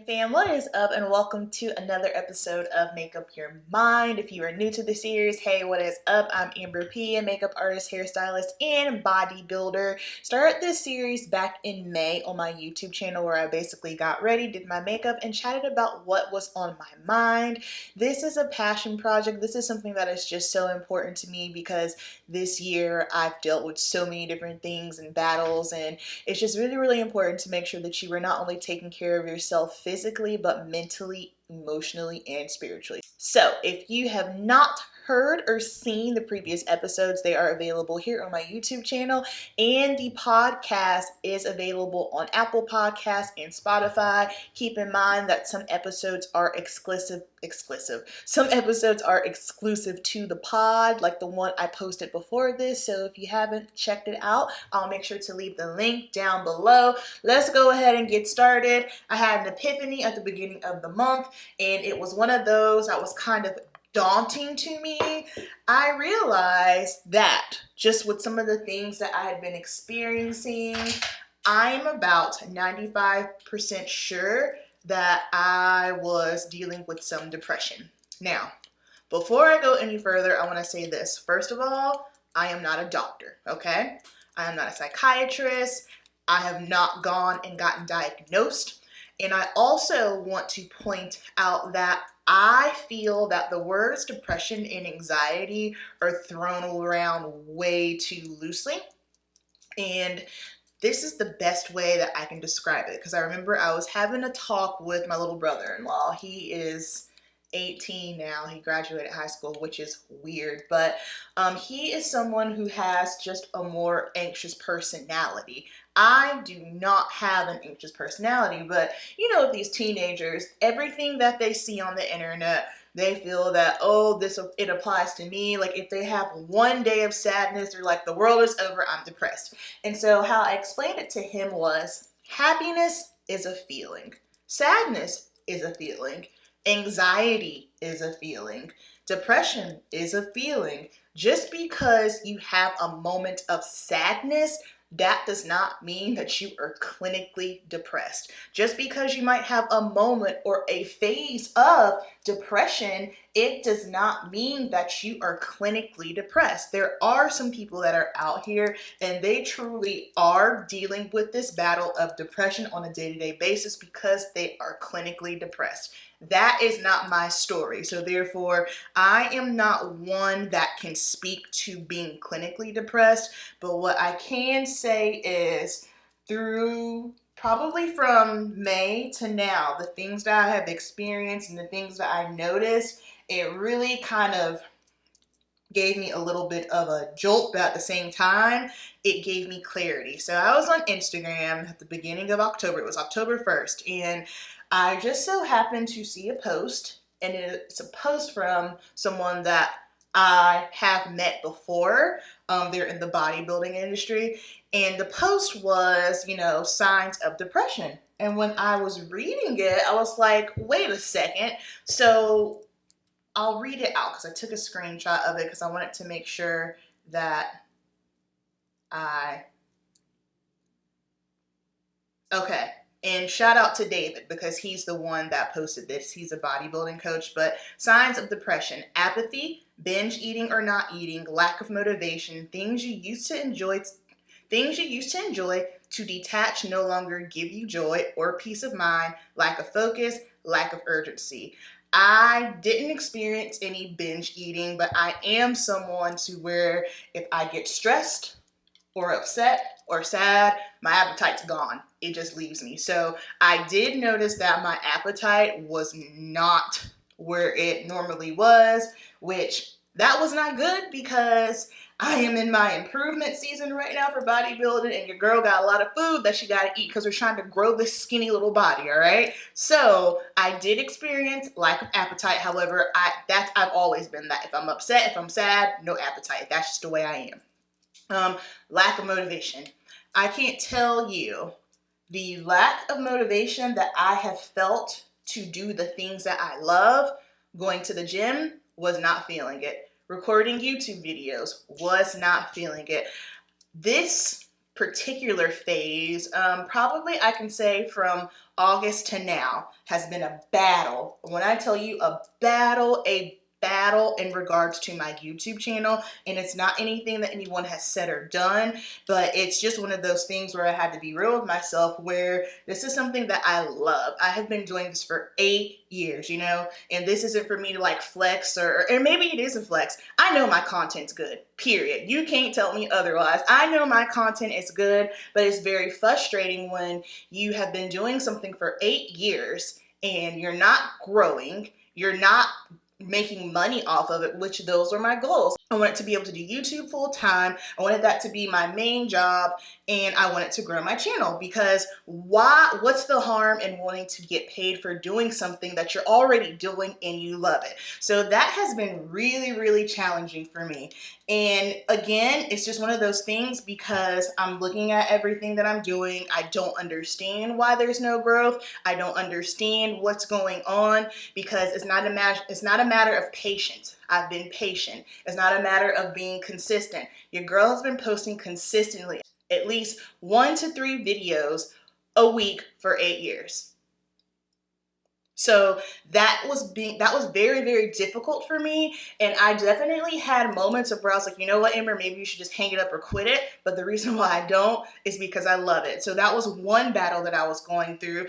Fam, what is up, and welcome to another episode of Make Up Your Mind. If you are new to the series, hey, what is up? I'm Amberp, a makeup artist, hairstylist, and bodybuilder. Started this series back in May on my YouTube channel where I basically got ready, did my makeup, and chatted about what was on my mind. This is a passion project. This is something that is just so important to me because this year I've dealt with so many different things and battles, and it's just really, really important to make sure that you are not only taking care of yourself physically, but mentally, emotionally, and spiritually. So if you have not heard or seen the previous episodes, they are available here on my YouTube channel, and the podcast is available on Apple Podcasts and Spotify. Keep in mind that some episodes are exclusive. Some episodes are exclusive to the pod, like the one I posted before this. So if you haven't checked it out, I'll make sure to leave the link down below. Let's go ahead and get started. I had an epiphany at the beginning of the month, and it was one of those that was kind of daunting to me. I realized that just with some of the things that I had been experiencing, I'm about 95% sure that I was dealing with some depression. Now, before I go any further, I want to say this. First of all, I am not a doctor, okay? I am not a psychiatrist. I have not gone and gotten diagnosed. And I also want to point out that I feel that the words depression and anxiety are thrown around way too loosely. And this is the best way that I can describe it, because I remember I was having a talk with my little brother-in-law. He is 18 now. He graduated high school, which is weird, but he is someone who has just a more anxious personality. I do not have an anxious personality, but you know, these teenagers, everything that they see on the internet, they feel that, oh, it applies to me. Like if they have one day of sadness, they're like, the world is over, I'm depressed. And so how I explained it to him was, happiness is a feeling. Sadness is a feeling. Anxiety is a feeling. Depression is a feeling. Just because you have a moment of sadness, that does not mean that you are clinically depressed. Just because you might have a moment or a phase of depression, it does not mean that you are clinically depressed. There are some people that are out here and they truly are dealing with this battle of depression on a day-to-day basis because they are clinically depressed. That is not my story. So therefore, I am not one that can speak to being clinically depressed. But what I can say is through probably from May to now, the things that I have experienced and the things that I noticed, it really kind of gave me a little bit of a jolt, but at the same time, it gave me clarity. So I was on Instagram at the beginning of October. It was October 1st, and I just so happened to see a post, and it's a post from someone that I have met before. They're in the bodybuilding industry, and the post was, signs of depression. And when I was reading it, I was like, wait a second. So I'll read it out because I took a screenshot of it because I wanted to make sure that okay. And shout out to David because he's the one that posted this. He's a bodybuilding coach. But signs of depression: apathy, binge eating or not eating, lack of motivation, things you used to enjoy to detach no longer give you joy or peace of mind, lack of focus, lack of urgency. I didn't experience any binge eating, but I am someone to where if I get stressed or upset or sad, my appetite's gone. It just leaves me. So I did notice that my appetite was not where it normally was, which that was not good because I am in my improvement season right now for bodybuilding, and your girl got a lot of food that she got to eat because we're trying to grow this skinny little body, all right? So I did experience lack of appetite. However, I've always been that. If I'm upset, if I'm sad, no appetite. That's just the way I am. Lack of motivation. I can't tell you the lack of motivation that I have felt to do the things that I love. Going to the gym, was not feeling it. Recording YouTube videos, was not feeling it. This particular phase, probably I can say from August to now, has been a battle. When I tell you a battle in regards to my YouTube channel, and it's not anything that anyone has said or done, but it's just one of those things where I had to be real with myself, where this is something that I love. I have been doing this for 8 years, you know, and this isn't for me to like flex, or maybe it is a flex. I know my content's good, period. You can't tell me otherwise. I know my content is good, but it's very frustrating when you have been doing something for 8 years and you're not growing, you're not making money off of it, which those are my goals. I wanted to be able to do YouTube full time. I wanted that to be my main job, and I wanted to grow my channel, because what's the harm in wanting to get paid for doing something that you're already doing and you love it? So that has been really, really challenging for me. And again, it's just one of those things, because I'm looking at everything that I'm doing. I don't understand why there's no growth. I don't understand what's going on, because it's not a matter of patience. I've been patient. It's not a matter of being consistent. Your girl has been posting consistently at least 1 to 3 videos a week for 8 years. So that was very, very difficult for me. And I definitely had moments of where I was like, you know what, Amber, maybe you should just hang it up or quit it. But the reason why I don't is because I love it. So that was one battle that I was going through.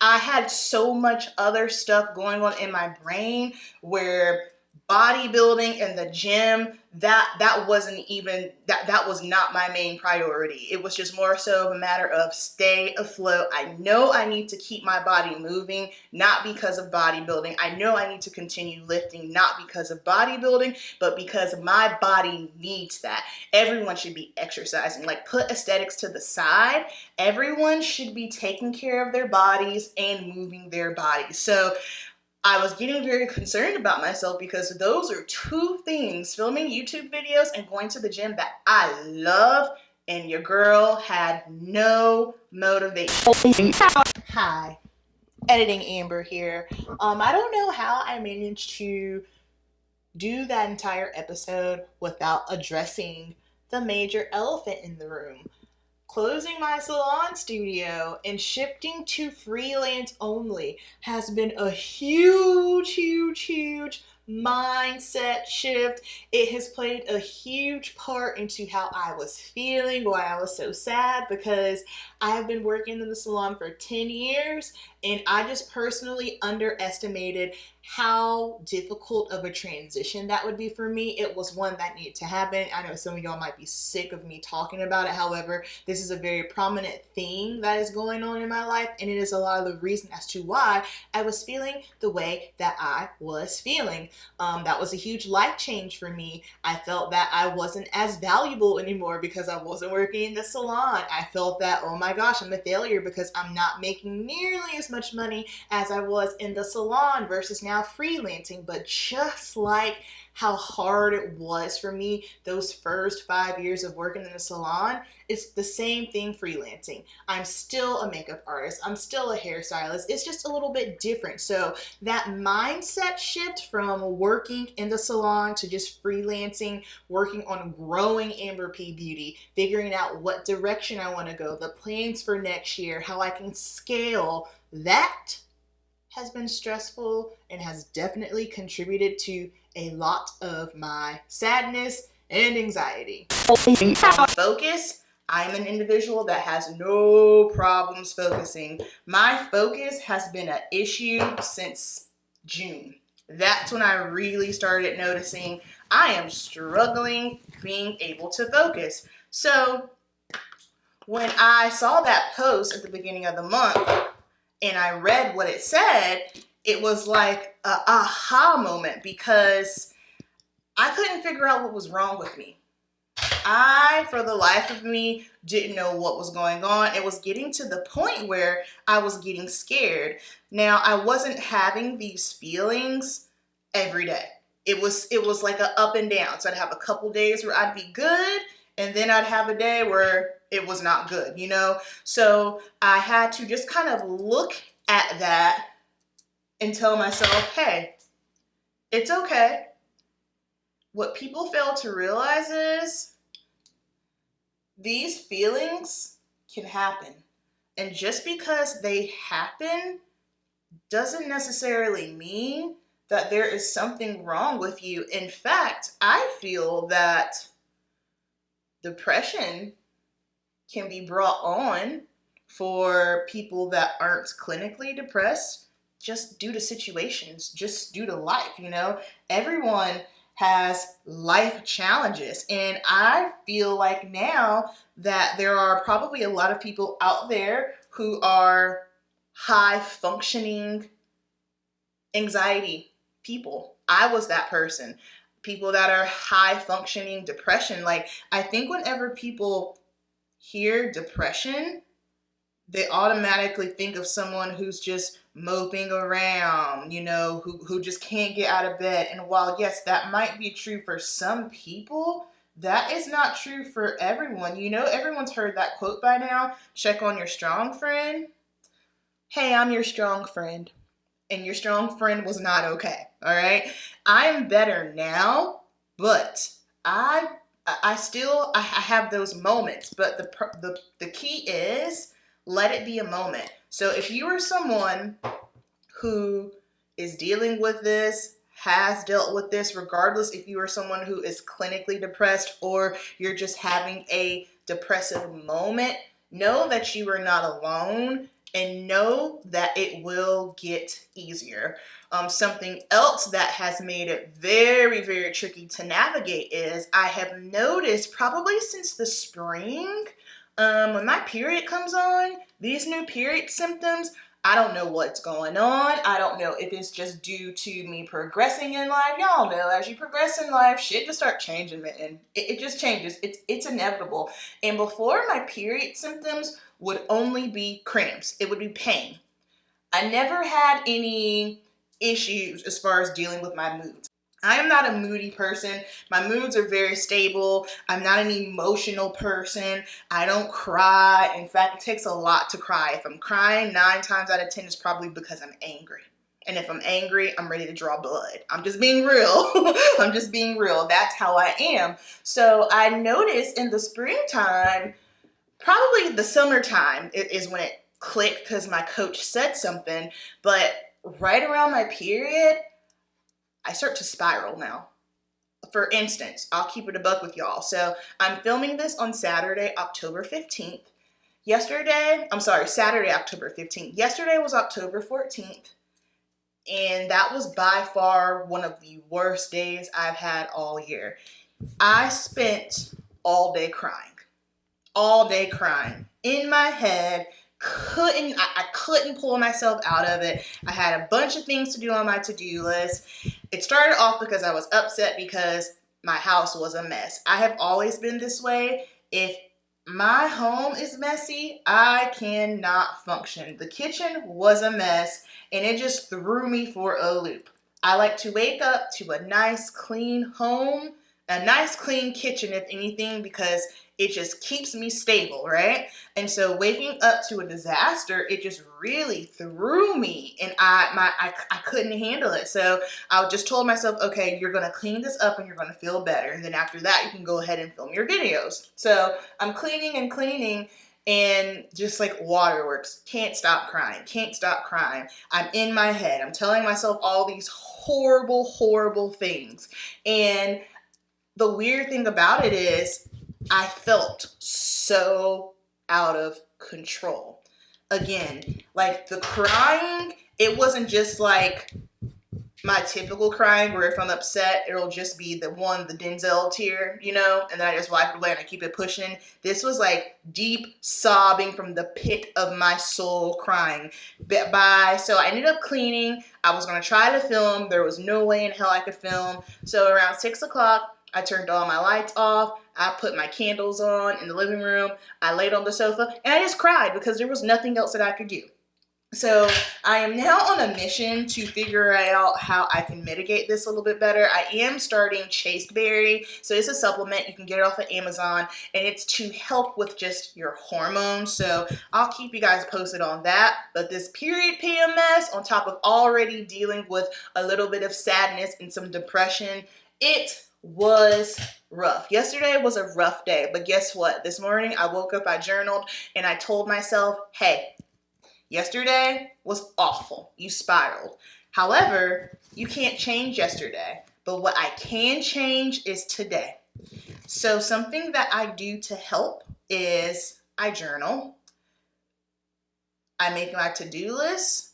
I had so much other stuff going on in my brain, where bodybuilding and the gym, that was not my main priority. It was just more so of a matter of stay afloat. I know I need to keep my body moving, not because of bodybuilding. I know I need to continue lifting, not because of bodybuilding, but because my body needs that. Everyone should be exercising. Like, put aesthetics to the side. Everyone should be taking care of their bodies and moving their bodies. So I was getting very concerned about myself, because those are 2 things, filming YouTube videos and going to the gym, that I love, and your girl had no motivation. Hi, editing Amber here. I don't know how I managed to do that entire episode without addressing the major elephant in the room. Closing my salon studio and shifting to freelance only has been a huge, huge, huge mindset shift. It has played a huge part into how I was feeling, why I was so sad, because I have been working in the salon for 10 years, and I just personally underestimated how difficult of a transition that would be for me. It was one that needed to happen. I know some of y'all might be sick of me talking about it. However, this is a very prominent thing that is going on in my life, and it is a lot of the reason as to why I was feeling the way that I was feeling. That was a huge life change for me. I felt that I wasn't as valuable anymore because I wasn't working in the salon. I felt that, oh my gosh, I'm a failure because I'm not making nearly as much money as I was in the salon versus now freelancing. But just like how hard it was for me those first 5 years of working in the salon, it's the same thing freelancing. I'm still a makeup artist. I'm still a hairstylist. It's just a little bit different. So that mindset shift from working in the salon to just freelancing, working on growing Amberp Beauty, figuring out what direction I want to go, the plans for next year, how I can scale, that has been stressful and has definitely contributed to a lot of my sadness and anxiety. Focus. I'm an individual that has no problems focusing. My focus has been an issue since June. That's when I really started noticing I am struggling being able to focus. So when I saw that post at the beginning of the month and I read what it said, it was like a aha moment, because I couldn't figure out what was wrong with me. I, for the life of me, didn't know what was going on. It was getting to the point where I was getting scared. Now, I wasn't having these feelings every day. It was like a up and down. So I'd have a couple days where I'd be good, and then I'd have a day where it was not good, you know? So I had to just kind of look at that and tell myself, hey, it's okay. What people fail to realize is these feelings can happen. And just because they happen doesn't necessarily mean that there is something wrong with you. In fact, I feel that depression can be brought on for people that aren't clinically depressed just due to situations, just due to life, you know? Everyone has life challenges. And I feel like now that there are probably a lot of people out there who are high functioning anxiety people. I was that person. People that are high functioning depression. Like, I think whenever people hear depression, they automatically think of someone who's just moping around, you know, who just can't get out of bed. And while, yes, that might be true for some people, that is not true for everyone. You know, everyone's heard that quote by now, check on your strong friend. Hey, I'm your strong friend. And your strong friend was not okay, all right? I'm better now, but I have those moments. But the key is, let it be a moment. So if you are someone who is dealing with this, has dealt with this, regardless if you are someone who is clinically depressed or you're just having a depressive moment, know that you are not alone and know that it will get easier. Something else that has made it very, very tricky to navigate is I have noticed probably since the spring, when my period comes on, these new period symptoms, I don't know what's going on. I don't know if it's just due to me progressing in life. Y'all know, as you progress in life, shit just start changing, man. It just changes. It's inevitable. And before, my period symptoms would only be cramps. It would be pain. I never had any issues as far as dealing with my moods. I am not a moody person. My moods are very stable. I'm not an emotional person. I don't cry. In fact, it takes a lot to cry. If I'm crying, 9 times out of 10 is probably because I'm angry. And if I'm angry, I'm ready to draw blood. I'm just being real. I'm just being real. That's how I am. So I noticed in the springtime, probably the summertime is when it clicked because my coach said something. But right around my period, I start to spiral now. For instance, I'll keep it a buck with y'all. So I'm filming this on Saturday, October 15th. Saturday, October 15th. Yesterday was October 14th. And that was by far one of the worst days I've had all year. I spent all day crying. In my head. I couldn't pull myself out of it. I had a bunch of things to do on my to-do list. It started off because I was upset because my house was a mess. I have always been this way. If my home is messy, I cannot function. The kitchen was a mess and it just threw me for a loop. I like to wake up to a nice clean home, a nice clean kitchen if anything, because it just keeps me stable, right? And so waking up to a disaster, it just really threw me, and I couldn't handle it. So I just told myself, okay, you're gonna clean this up and you're gonna feel better. And then after that, you can go ahead and film your videos. So I'm cleaning and just like waterworks, can't stop crying. I'm in my head. I'm telling myself all these horrible, horrible things. And the weird thing about it is, I felt so out of control. Again, like the crying, it wasn't just like my typical crying where if I'm upset, it'll just be the Denzel tear, you know, and then I just wipe it away and I keep it pushing. This was like deep sobbing from the pit of my soul crying. So I ended up cleaning. I was going to try to film. There was no way in hell I could film. So around 6 o'clock, I turned all my lights off. I put my candles on in the living room. I laid on the sofa and I just cried because there was nothing else that I could do. So I am now on a mission to figure out how I can mitigate this a little bit better. I am starting Chasteberry. So it's a supplement. You can get it off of Amazon and it's to help with just your hormones. So I'll keep you guys posted on that. But this period PMS, on top of already dealing with a little bit of sadness and some depression, it was rough. Yesterday was a rough day, but guess what? This morning I woke up, I journaled, and I told myself, hey, yesterday was awful. You spiraled. However, you can't change yesterday, but what I can change is today. So something that I do to help is I journal, I make my to-do list,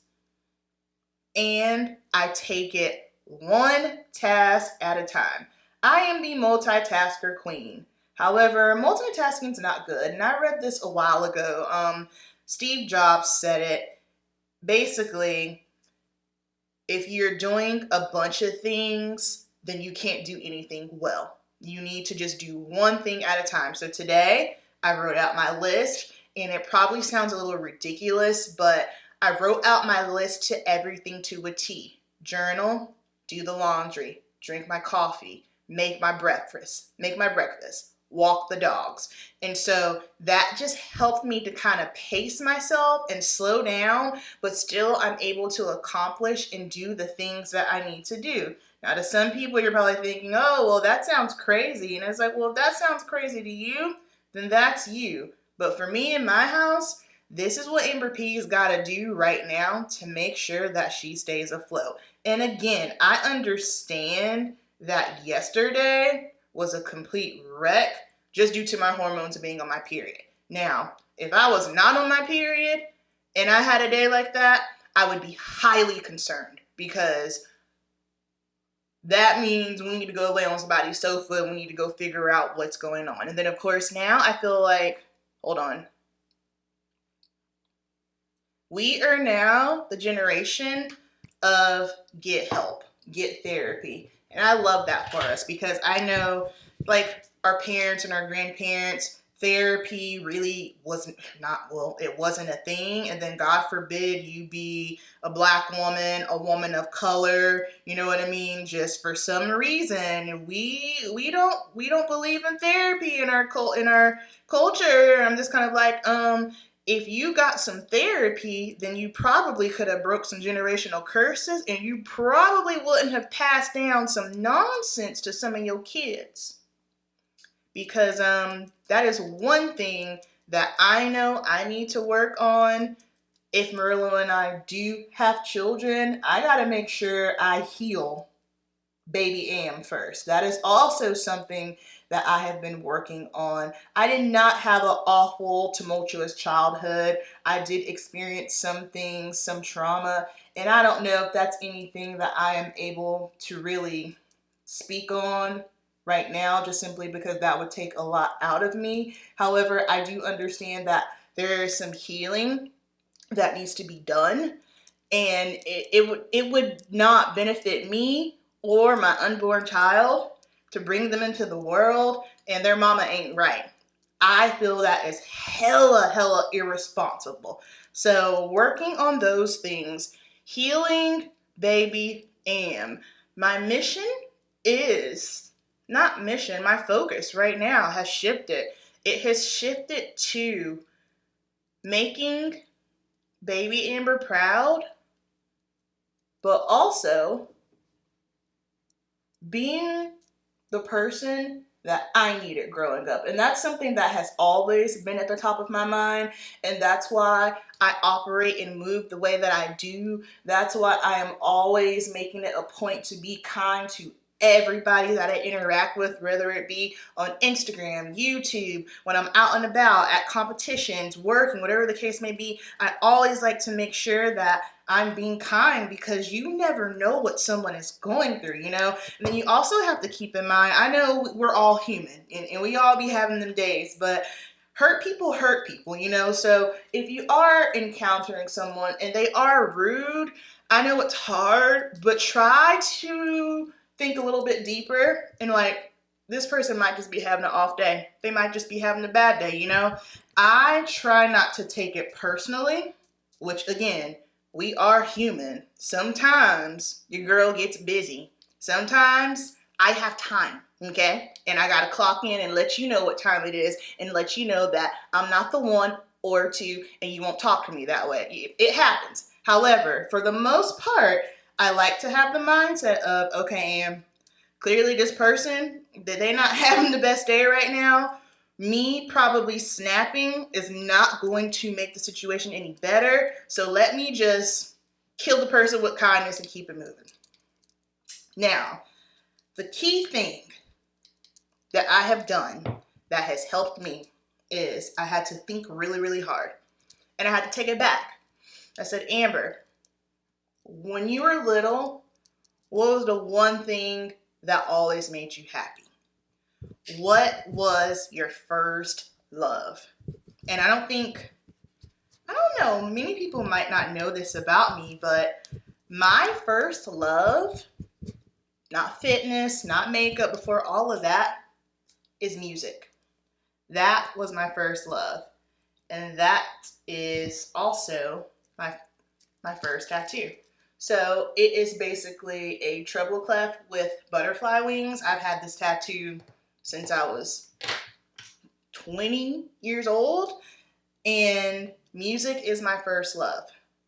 and I take it one task at a time. I am the multitasker queen. However, multitasking is not good. And I read this a while ago. Steve Jobs said it. Basically, if you're doing a bunch of things, then you can't do anything well. You need to just do one thing at a time. So today, I wrote out my list, and it probably sounds a little ridiculous, but I wrote out my list to everything to a T. Journal, do the laundry, drink my coffee, make my breakfast, walk the dogs. And so that just helped me to kind of pace myself and slow down, but still I'm able to accomplish and do the things that I need to do. Now, to some people, you're probably thinking, oh, well, that sounds crazy. And it's like, well, if that sounds crazy to you, then that's you. But for me in my house, this is what Amber P's got to do right now to make sure that she stays afloat. And again, I understand that yesterday was a complete wreck just due to my hormones being on my period. Now, if I was not on my period and I had a day like that, I would be highly concerned, because that means we need to go lay on somebody's sofa and we need to go figure out what's going on. And then, of course, now I feel like, hold on. We are now the generation of get help, get therapy. And I love that for us, because I know, like, our parents and our grandparents, therapy really wasn't a thing. And then God forbid you be a Black woman, a woman of color, you know what I mean? Just for some reason, we don't believe in therapy in our culture. I'm just kind of like, if you got some therapy, then you probably could have broke some generational curses, and you probably wouldn't have passed down some nonsense to some of your kids. Because that is one thing that I know I need to work on. If Merlot and I do have children, I got to make sure I heal baby Am first. That is also something that I have been working on. I did not have an awful, tumultuous childhood. I did experience some things, some trauma, and I don't know if that's anything that I am able to really speak on right now, just simply because that would take a lot out of me. However, I do understand that there is some healing that needs to be done, and it would not benefit me or my unborn child to bring them into the world and their mama ain't right. I feel that is hella irresponsible. So working on those things, healing baby Am. My mission is, not mission, my focus right now has shifted. It has shifted to making baby Amber proud, but also being the person that I needed growing up. And that's something that has always been at the top of my mind. And that's why I operate and move the way that I do. That's why I am always making it a point to be kind to everybody that I interact with, whether it be on Instagram, YouTube, when I'm out and about, at competitions, working, whatever the case may be. I always like to make sure that I'm being kind, because you never know what someone is going through, you know? And then you also have to keep in mind, I know we're all human and we all be having them days, but hurt people, you know? So if you are encountering someone and they are rude, I know it's hard, but try to think a little bit deeper and like, this person might just be having an off day. They might just be having a bad day, you know? I try not to take it personally, which again, we are human. Sometimes your girl gets busy. Sometimes I have time, okay? And I gotta clock in and let you know what time it is and let you know that I'm not the one or two and you won't talk to me that way. It happens. However, for the most part, I like to have the mindset of, okay, Am, clearly this person, that they not having the best day right now. Me probably snapping is not going to make the situation any better. So let me just kill the person with kindness and keep it moving. Now, the key thing that I have done that has helped me is I had to think really, really hard. And I had to take it back. I said, Amber, when you were little, what was the one thing that always made you happy? What was your first love? And I don't know, many people might not know this about me, but my first love, not fitness, not makeup, before all of that, is music. That was my first love. And that is also my first tattoo. So it is basically a treble clef with butterfly wings. I've had this tattoo since I was 20 years old, and music is my first love.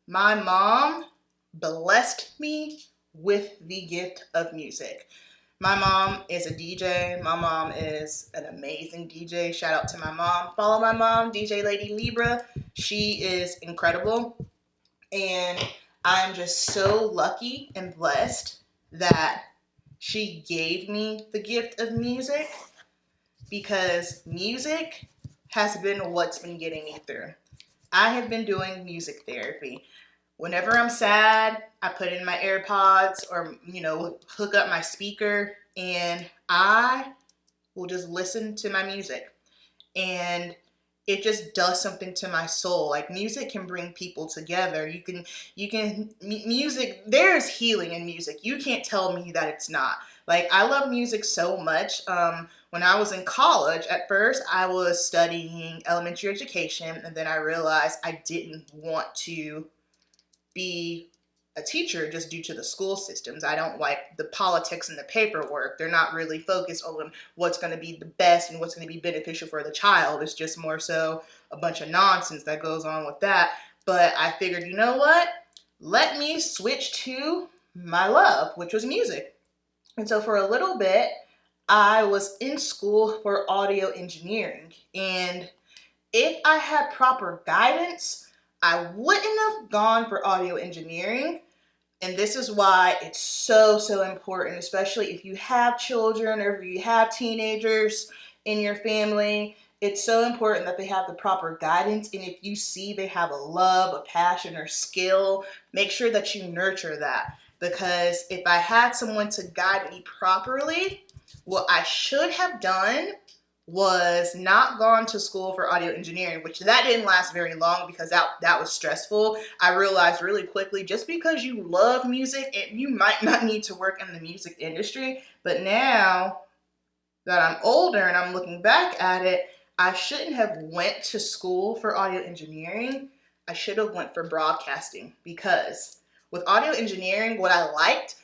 My mom blessed me with the gift of music. My mom is a DJ. My mom is an amazing DJ. Shout out to my mom. Follow my mom, DJ Lady Libra. She is incredible. And I'm just so lucky and blessed that she gave me the gift of music, because music has been what's been getting me through. I have been doing music therapy. Whenever I'm sad, I put in my AirPods or, hook up my speaker, and I will just listen to my music. And it just does something to my soul. Like, music can bring people together. Music, there's healing in music. You can't tell me that it's not. Like, I love music so much. When I was in college, at first I was studying elementary education, and then I realized I didn't want to be a teacher just due to the school systems. I don't like the politics and the paperwork. They're not really focused on what's going to be the best and what's going to be beneficial for the child. It's just more so a bunch of nonsense that goes on with that. But I figured, you know what? Let me switch to my love, which was music. And so for a little bit, I was in school for audio engineering. And if I had proper guidance, I wouldn't have gone for audio engineering. And this is why it's so, so important, especially if you have children or if you have teenagers in your family. It's so important that they have the proper guidance. And if you see they have a love, a passion, or skill, make sure that you nurture that. Because if I had someone to guide me properly, what I should have done was not gone to school for audio engineering, which that didn't last very long because that was stressful. I realized really quickly, just because you love music, you might not need to work in the music industry. But now that I'm older and I'm looking back at it, I shouldn't have went to school for audio engineering. I should have went for broadcasting, because with audio engineering, what I liked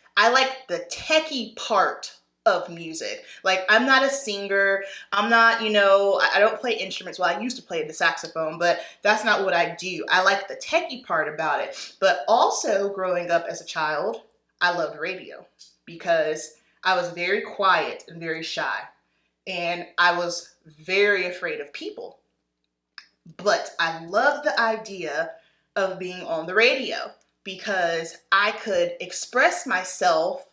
the techie part of music. Like, I'm not a singer. I'm not, I don't play instruments. Well, I used to play the saxophone, but that's not what I do. I like the techie part about it. But also, growing up as a child, I loved radio because I was very quiet and very shy. And I was very afraid of people. But I loved the idea of being on the radio because I could express myself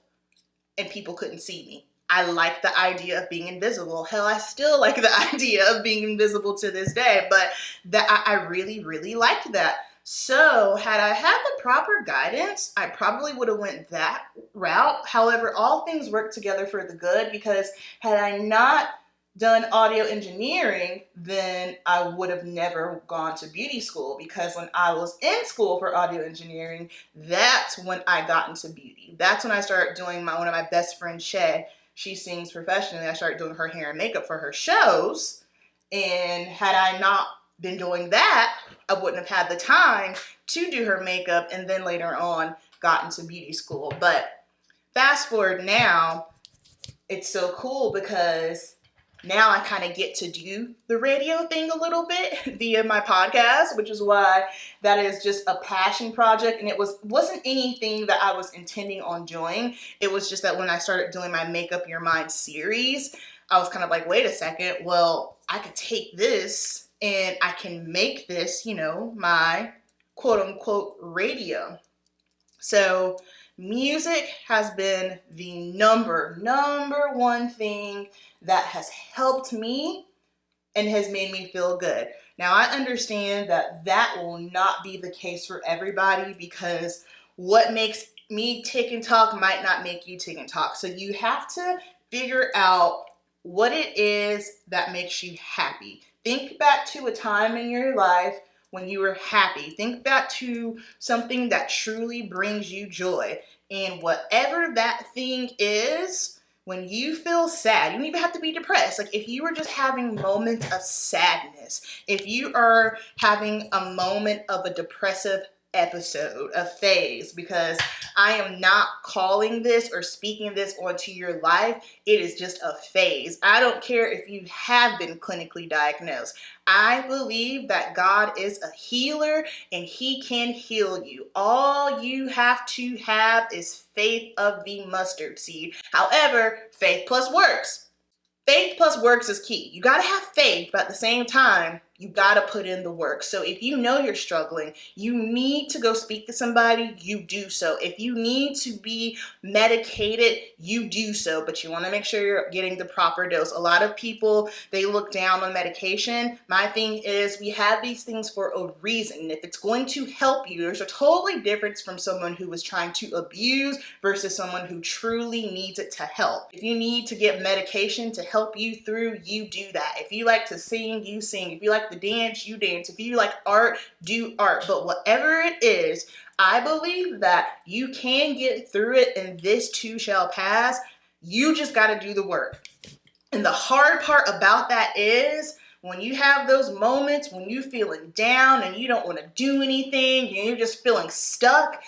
and people couldn't see me. I like the idea of being invisible. Hell, I still like the idea of being invisible to this day, but I really, really liked that. So had I had the proper guidance, I probably would have went that route. However, all things work together for the good, because had I not done audio engineering, then I would have never gone to beauty school, because when I was in school for audio engineering, that's when I got into beauty. That's when I started doing one of my best friends, Shay. She sings professionally. I started doing her hair and makeup for her shows. And had I not been doing that, I wouldn't have had the time to do her makeup, and then later on got into beauty school. But fast forward now, it's so cool because now I kind of get to do the radio thing a little bit via my podcast, which is why that is just a passion project. And it wasn't anything that I was intending on doing. It was just that when I started doing my Make Up Your Mind series, I was kind of like, wait a second, well, I could take this and I can make this, you know, my quote unquote radio. So music has been the number one thing that has helped me and has made me feel good. Now, I understand that that will not be the case for everybody, because what makes me tick and talk might not make you tick and talk. So you have to figure out what it is that makes you happy. Think back to a time in your life when you were happy. Think back to something that truly brings you joy. And whatever that thing is, when you feel sad, you don't even have to be depressed. Like if you were just having moments of sadness, if you are having a moment of a depressive episode, a phase, because I am not calling this or speaking this onto your life. It is just a phase. I don't care if you have been clinically diagnosed. I believe that God is a healer and he can heal you. All you have to have is faith of the mustard seed. However, faith plus works. Faith plus works is key. You got to have faith, but at the same time, you got to put in the work. So if you know you're struggling, you need to go speak to somebody, you do so. If you need to be medicated, you do so, but you want to make sure you're getting the proper dose. A lot of people, they look down on medication. My thing is, we have these things for a reason. If it's going to help you, there's a totally difference from someone who is trying to abuse versus someone who truly needs it to help. If you need to get medication to help you through, you do that. If you like to sing, you sing. If you like to dance, you dance. If you like art, do art. But whatever it is, I believe that you can get through it and this too shall pass. You just got to do the work. And the hard part about that is when you have those moments when you're feeling down and you don't want to do anything and you're just feeling stuck,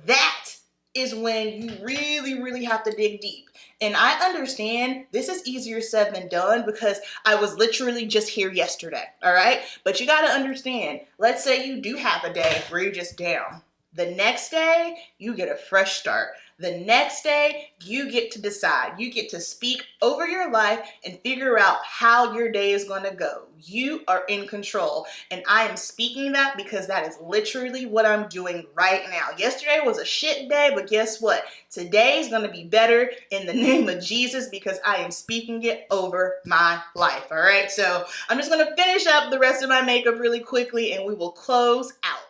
that is when you really have to dig deep. And I understand this is easier said than done because I was literally just here yesterday, all right? But you got to understand, let's say you do have a day where you're just down. The next day, you get a fresh start. The next day, you get to decide. You get to speak over your life and figure out how your day is going to go. You are in control. And I am speaking that because that is literally what I'm doing right now. Yesterday was a shit day, but guess what? Today is going to be better in the name of Jesus because I am speaking it over my life. All right. So I'm just going to finish up the rest of my makeup really quickly and we will close out.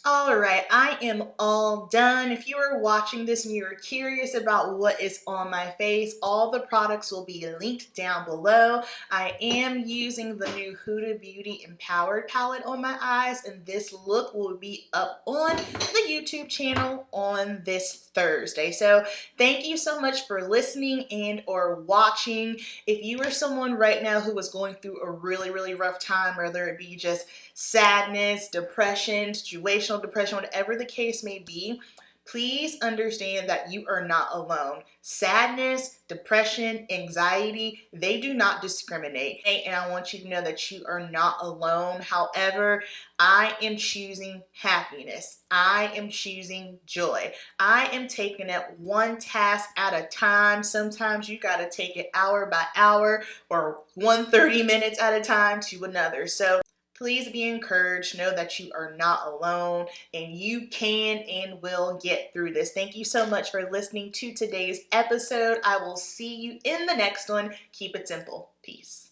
All right, I am all done. If you are watching this and you're curious about what is on my face, all the products will be linked down below. I am using the new Huda Beauty Empowered palette on my eyes, and this look will be up on the YouTube channel on this Thursday. So thank you so much for listening and or watching. If you are someone right now who is going through a really rough time, whether it be just sadness, depression, situational depression, whatever the case may be, please understand that you are not alone. Sadness, depression, anxiety, they do not discriminate. And I want you to know that you are not alone. However, I am choosing happiness. I am choosing joy. I am taking it one task at a time. Sometimes you got to take it hour by hour or 130 minutes at a time to another. So please be encouraged. Know that you are not alone and you can and will get through this. Thank you so much for listening to today's episode. I will see you in the next one. Keep it simple. Peace.